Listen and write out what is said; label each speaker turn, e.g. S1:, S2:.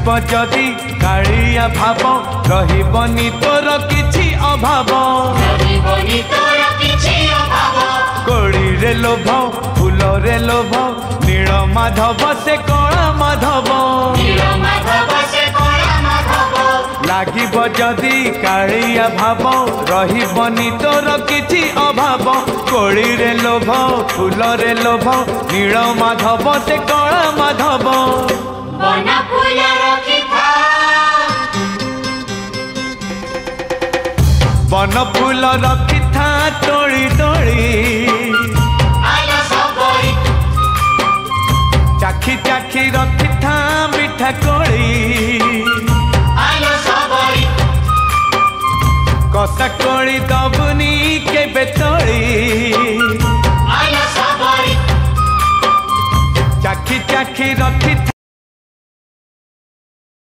S1: जदि कालिया भाव रहिबनी तोर किछि अभाव कोड़ी रे लोभ फूल रे लोभ नील माधव से कला माधव लागिब जदि कालिया भाव रहिबनी तोर किछि अभाव कोड़ी रे लोभ फूल रे लोभ नील माधव से कला माधव बन फूल रखी था तोड़ी तोड़ी चाखी चाखी रखी था मिठा कोड़ी कसा कोड़ी दबुनी के बेतोड़ी चाखी चाखी रखी